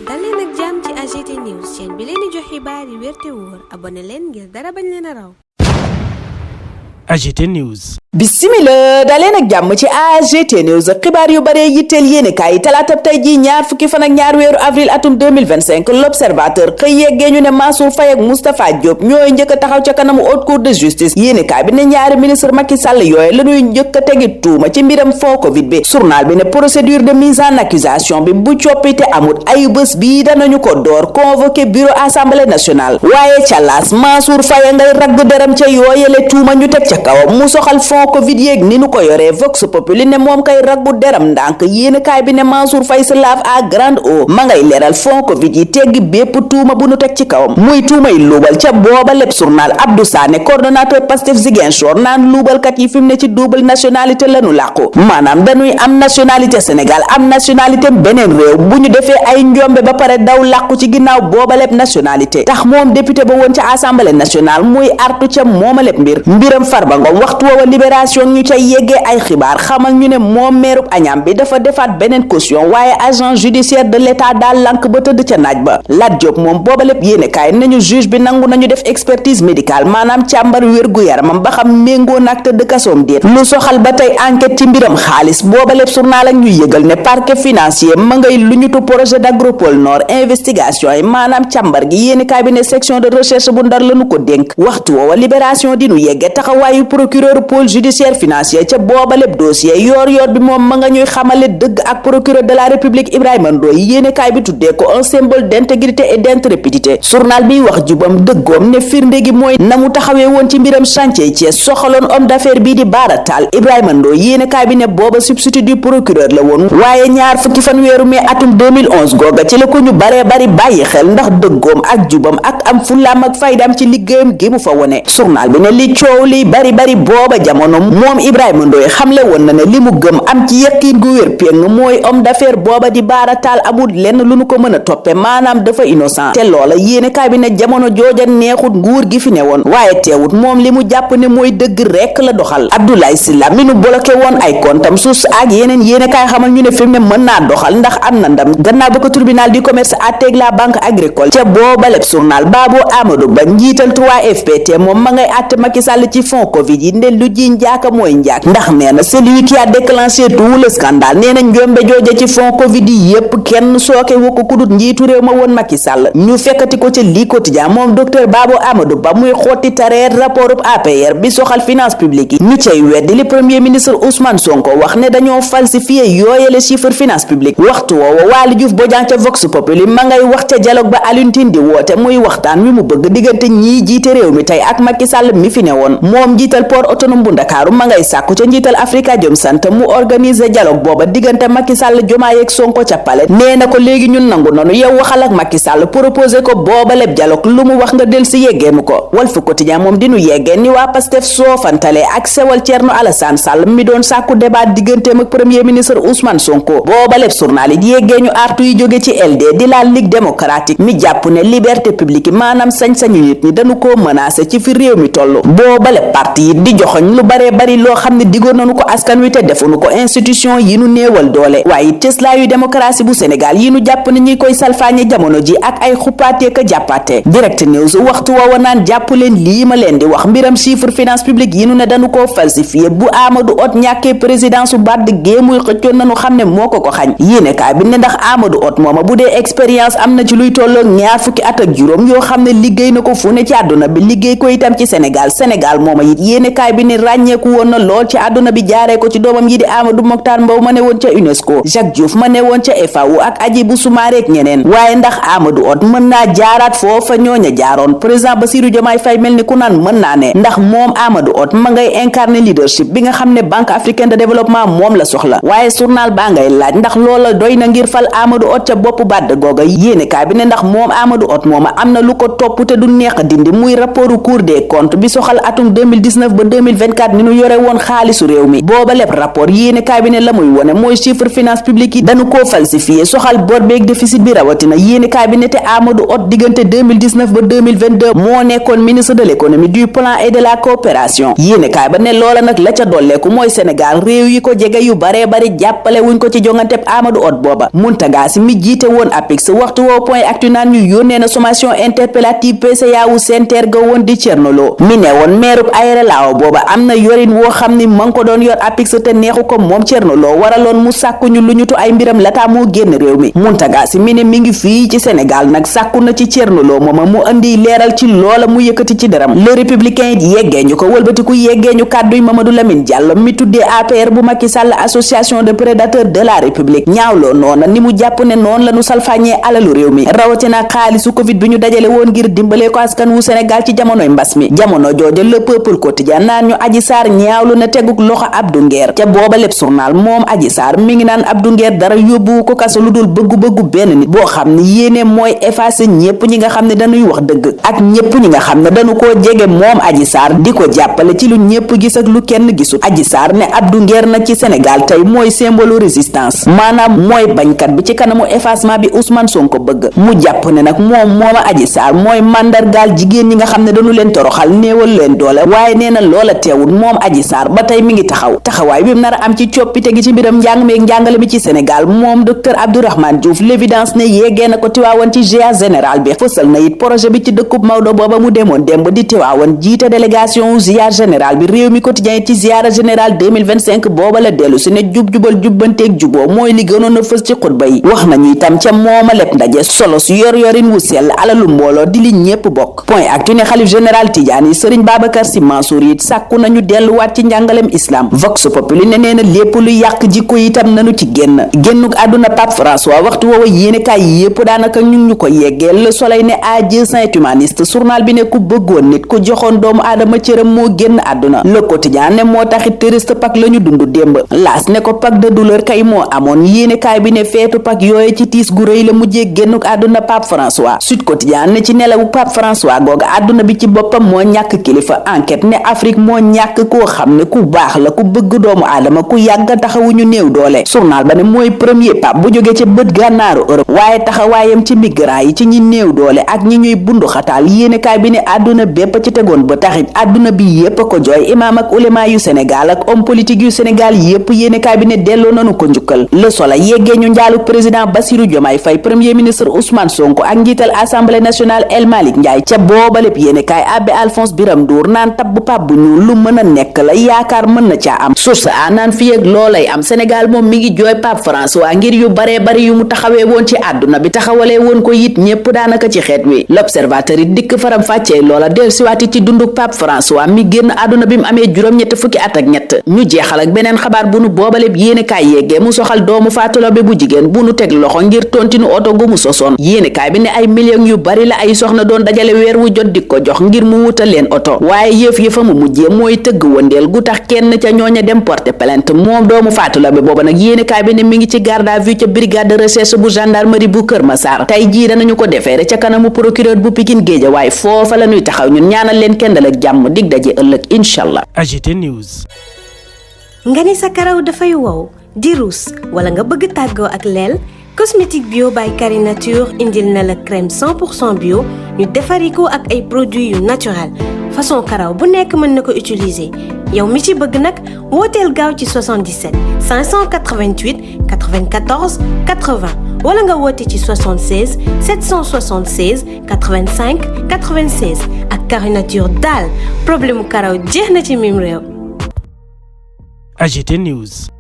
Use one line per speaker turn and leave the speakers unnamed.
dal leen ak jàmm ci AGT News chaîne bi leen di jox xibaar yi wér te wóor abonné leen ngir dara bañ leen a raw.
AGT News.
Bismillah daleen ak jàmm ci AGT News xibaar yu bare yitteel yéenekaay yi talaatab tey ji ñaar fukki fan ak ñaar weeru avril atum 2025 l'observateur xëy yeggee ñu ne Mansour Faye ak Moustapha Diop ñooy njëkk a taxaw ca kanamu haute cour de justice yéenekaay bi ne ñaari ministre Macky Sall yooye la ñuy njëkk a tegi tuuma ci mbiram fond Covid bi journal bi ne procédure de mise en accusation bi bu coppite amut ay bés bii danañu ko door convoqué bureau assemblée nationale waaye càllaas Mansour Faye ngay ragg deram ca yooyele tuuma ñu teg ca kawam mu soxal fond Covid yéeg ni nu ko yoree Vox Populi ne moom kay raggu deram ndànk yéenekaay bi ne Mansour Faye se lave à grande eau ma ngay leeral fond Covid yi teggi bépp tuuma bu nu teg ci kawam muy tuumay luubal ca booba lépp journal Abdou Sané coordonnateur Pastef Ziguinchor naan luubalkat yi fi mu ne ci double nationalité lanu làqu maanaam dañuy am nationalité Sénégal am nationalité beneen réew bu ñu defee ay njombe ba pare daw làqu ci ginnaaw booba lépp nationalité tax moom député ba woon ca assemblée nationale muy artu ca mooma lépp mbiram Farba Ngom waxtu woowa libération ñu ca yeggee ay xibaar xamal ñu ne moom meerub Agnam bi dafa defaat beneen caution waaye agent judiciaire de l'état daal lank ba tëdd ca naaj ba Lat Diop moom booba lépp yéenekaay nañu juge bi nangu nañu def expertise médicale maanaam càmbar wér-gu-yaramam ba xam méngoo nag tëdd kasoom déet lu soxal ba tey enquête ci mbiram xaalis booba lépp journal ak ñu yëgal ne parquet financier ma ngay lu ñutu projet d'Agropole Nord investigation yi maanaam càmbar gi yéenekaay bi ne section de recherche bu Ndar lañu ko dénk waxtu woowa libération di nu yegge taxawaayu procureur pôle judiciaire financier ca boobaleb dossier yoor bi moom ma nga ñuy xamale dëgg ak procureur de la république Ibrahima Ndoye yéenekaay bi tuddee ko un symbole d'intégrité et d'intrépidité journal bi wax jubam dëggoom ne firnde gi mooy na mu taxawee woon ci mbiram chantier ci soxaloon homme d'affaires bii di Bara Tall Ibrahima Ndoye yéenekaay bi ne booba substitut du procureur la woon waaye ñaar fukki fan weeru mai atum 2011 googa ci la ko ñu baree bari bàyyi xel ndax dëggoom ak jubam ak am fullaam ak faydaam ci liggéeyam gi mu fa wone journal bi ne li coow li bari booba jamono moom Ibrahima Ndoye xamle woon na ne li mu gëm am ci yëkkiin gu wér péng mooy homme d'affaires booba di Bara Tall amul lenn lu nu ko mën a toppe maanaam dafa innocent te loola yéenekaay bi ne jamono jooja neexut nguur gi fi ne woon waaye teewut moom li mu jàpp ne mooy dëgg rekk la doxal Abdoulaye Sylla mi nu bloqué woon ay comptam sus ak yeneen yéenekaay xamal ñu ne fi mu ne mën naa doxal ndax am na ndam gannaaw ba ko tribunal du commerce àtteeg la banque agricole te booba lépp journal Babou Amadou Ba njiital 3FPT moom ma ngay àtte Macky Sall ci fond Covid yi nde lu ji njaaka mooy njaak ndax nee na celui qui a déclenché tout le scandale nee na njombe jooje ci fond Covid yi yépp kenn sooke wu ko kudut njiitu réew ma woon Macky Sall ñu fekkati ko ca lii quotidien moom docteur Babou Amadou Ba muy xotti tareet rapportu APR bi soxal finance publique yi ñu cay weddi li premier ministre Ousmane Sonko wax ne dañoo falsifié yooyele chiffre finance publique waxtu woowa Waly Diouf Bodian ca Vox Populi ma ngay wax ca dialogue ba Alioune Tine di woote muy waxtaan wi mu bëgg diggante ñii jiite réew mi tey ak Macky Sall mi fi ne woon moom jiital port autonome bu Ndakaaru ma ngay sàkku ca njiital Afrikajom Center mu organiser dialogue booba diggante Macky Sall Diomaye ak Sonko ca Palais nee na ko léegi ñun nangu nonu yow waxal ak Macky Sall proposé ko booba lépp dialogue lu mu wax nga del si yeggeenu ko Walf Quotidien moom dinu yeggee ni waa Pastef soofantale ak sewal Thierno Alassane Sall mi doon sàkku débat digganteem ak premier ministre Ousmane Sonko booba lépp journal yi yeggee ñu artu yi jóge ci LD di la Ligue démocratique mi jàpp ne liberté publique maanaam sañ-sañu nit ñi dañu koo menacé ci fi réew mi toll booba lépp parti yi di joxoñ lu baree bari loo xam ne diggoon nañu ko askan wi te defuñu ko institution yi nu néewal doole waaye cëslaayu démocratie bu Sénégal yi nu jàpp ne ñi koy salfaañe jamono ji ak ay xuppaatee ka jàppaate Direct News waxtu woowa naan jàpp leen lii ma leen di wax mbiram chiffre finance publique yi nu ne dañu koo falsifié bu Amadou Hott ñàkkee présidence su Wade géemuy xëccoon nañu xam ne moo ko xañ yéenekaay bi ne ndax Amadou Hott mooma bu dee expérience am na ci luy tolloog ñaar fukki at ak juróom yoo xam ne liggéey na ko fu ne ci àdduna bi liggéey ko itam ci Sénégal mooma it yéenekaay bi ne ràññeeku woon na lool ci àdduna bi jaaree ko ci doomam yi di Amadou Mokhtar Mbow ma ne woon ca UNESCO Jacques Diouf ma ne woon ca FAO ak Hadjibou Soumaré ak ñeneen waaye ndax Amadou Hott mën naa jaaraat foofa ñooña jaaroon président Bassirou Diomaye Faye mel ni ku naan mën naa ne ndax moom Amadou Hott ma ngay incarner leadership bi nga xam ne Banque africaine de développement moom la soxla waaye journal baa ngay laaj ndax loola doy na ngir fal Amadou Hott ca bopp bàdd googa yéenekaay bi ne ndax moom Amadou Hott mooma am na lu ko topp te du neex a dindi muy rapportu Cour des comptes bi soxal atum 2019 ba 2024 ni nu yore woon xaalisu réew mi booba lépp rapport yéene kaay bi ne la muy wone mooy chiffre finance publique yi dañu koo falsifié soxal bor beeg déficit bi rawatina yéene kaay bi ne te Amadou Hott diggante 2019 ba 2022 moo nekkoon ministre de l'économie du plan et de la coopération yéene kaay ba ne loola nag la ca dolleeku mooy Sénégal réew yi ko jege yu baree bari jàppale wuñ ko ci jonganteb Amadou Hott booba Mountaga Sy mi jiite woon APIX waxtu woo point actu naan ñu yónnee na sommation interpellative PCA wu SENTER ga woon di Thierno Lo mi ne woon mairub Aéré Lao booba am na yorin woo xam ni ma ngi ko doon yor APIX te neexu ko moom Thierno Lo waraloon mu sàkku ñu lu ñutu ay mbiram lataa moo génn réew mi Mountaga Sy mi ne mi ngi fii ci Sénégal nag sàkku na ci Thierno Lo mooma mu andi leeral ci loola mu yëkkati ci deram le républicain it yeggee ñu ko wëlbatiku yeggee ñu kàdduy Mamadou Lamine Diallo mi tuddee APR bu Macky Sall association de prédateurs de la république ñaawloo noona ni mu jàpp ne noonu la ñu salfaañee alalu réew mi rawatina xaalisu covid bi ñu dajale woon ngir dimbalee ko askan wu Sénégal ci jamonoy mbas mi jamono jooje le peuple quotidien naan ñu Adji Sarr ñaawlu na teguk loxo Abdou Nguer ca booba lépp journal moom Adji Sarr mi ngi naan Abdou Nguer dara yóbbu ko kaso lu dul bëggu-bëggu benn nit boo xam ne yéene mooy effacer ñépp ñi nga xam ne dañuy wax dëgg ak ñépp ñi nga xam ne dañu koo jege moom Adji Sarr di ko jàppale ci lu ñépp gis ak lu kenn gisul Adji Sarr ne Abdou Nguer nag ci Sénégal tey mooy symbole résistance maanaam mooy bañkat bi ci kanamu effacement bi Ousmane Sonko bëgg mu jàpp ne nag mooma Adji Sarr mooy mandargaal jigéen ñi nga xam ne dañu leen toroxal néewal leen doole waaye nee na loola teewul moom Adji Sarr ba tey mi ngi taxawaay bi mu nar a am ci coppite gi ci mbiram njàng meeg njàngale mi ci Sénégal moom docteur Abdourahmane Diouf l'évidence ne yeggee na ko Tiwaawan ci GIA général bi fësal na it projet bi ci dëkkub Maodo booba mu demoon démb di Tiwaawan jiite délégation GIA général bi réew mi quotidien ci ziara général 2025 booba la dellu si ne jub-jubal jubbanteeg juboo mooy li gënoon a fës ci xutba yi wax nañu itam ca mooma lépp ndaje solo su yor-yorin wu sell alalu mbooloo di li ñépp bokk point actu ne xalif général Tidiane yi Serigne Babacar Sy Mansour it sàkku nañu delluwaat ci njàngalem islam vox populi ne nee na lépp lu yàq jikko itam nanu ci génnuk àdduna Pape François waxtu woowa yéenekaay yépp daanaka ñu ko yeggee Le Soleil ne adieu saint humaniste journal bi ne ku bëggoon nit ku joxoon doomu aadama cëram moo génn àdduna Le Quotidien ne moo taxit triste Pâques la ñu dund démb laas ne ko Pâques de douleur kay moo amoon yéenekaay bi ne feetu Pâques yooye ci tiis gu rëy la mujjee génnuk àdduna Pape François Sud Quotidien ne ci nelawu Pape François googa àdduna bi ci boppam moo ñàkk kilifa enquête ne Afrique moo ñàkk koo xam ne ku baax la ku bëgg doomu aadama ku yàgg taxawuñu néew doole journal ba ne mooy premier pape bu jógee ca bët gànnaaru Europe waaye taxawaayam ci migrant yi ci ñi néew doole ak ñi ñuy bundu xataal yéenekaay bi ne àdduna bépp ci tegoon ba taxit àdduna bi yépp ko jooy imaam ak ulema yu Sénégal ak homme politique yu Sénégal yépp yéenekaay bi ne delloo nanu ko njukkal Le Soleil yeggee ñu njaalu président Bassirou Diomaye Faye premier ministre Ousmane Sonko ak njiital assemblée nationale El Malick Ndiaye ca booba lépp yéenekaay Abbé Alphonse Biram Ndour naan tabbu pap bu ñuul lu mën a nekk la yaakaar mën na caa am source a naan fi ak loolay am Sénégal moom mi ngi jooy Pape François ngir yu baree bari yu mu taxawee woon ci àdduna bi taxawalee woon ko it ñépp daanaka ci xeet wi L'Observateur it dikk faram fàccee loola del siwaati ci dunduk Pape François mi génn àdduna bi mu amee juróom-ñett fukki at ak ñett ñu jeexal ak beneen xabaar bu nu boobaleb yéenekaay yeggee mu soxal doomu Fatou Laobé bu jigéen bu nu teg loxo ngir tontinu oto gu mu sosoon yéenekaay bi ne ay millions yu bari la ay soxna doon dajale weer wu jot di ko jox ngir mu wutal leen oto waaye yëf mu mujjee mooy tëgg wëndeel gu tax kenn ca ñooña dem porter plainte moom doomu Fatou Laobé booba nag yéenekaay bi ne mi ngi ci garde à vue ca brigade de recherche bu gendarmerie bu Kër Massar tey jii danañu ko defeere ca kanamu procureur bu Pikine Guédiawaye foofa la ñuy taxaw ñun ñaanal leen kendal ak jàmm dig daje ëllëg inshallah.
AGT News.
nga ni sa karaw dafay wow di ruus wala nga bëgg tàggoo ak leel cosmétique bio by Carré Nature indil na la crème 100% bio ñu defari ko ak ay produits yu naturel façon karaw bu nekk mën na ko utiliser yow mi ci bëgg nag wooteel gaaw ci 77 588 94 80 wala nga woote ci 76 776 85 96 ak Carré Nature daal problème mu karaw jeex na ci mim réew.
AGT News.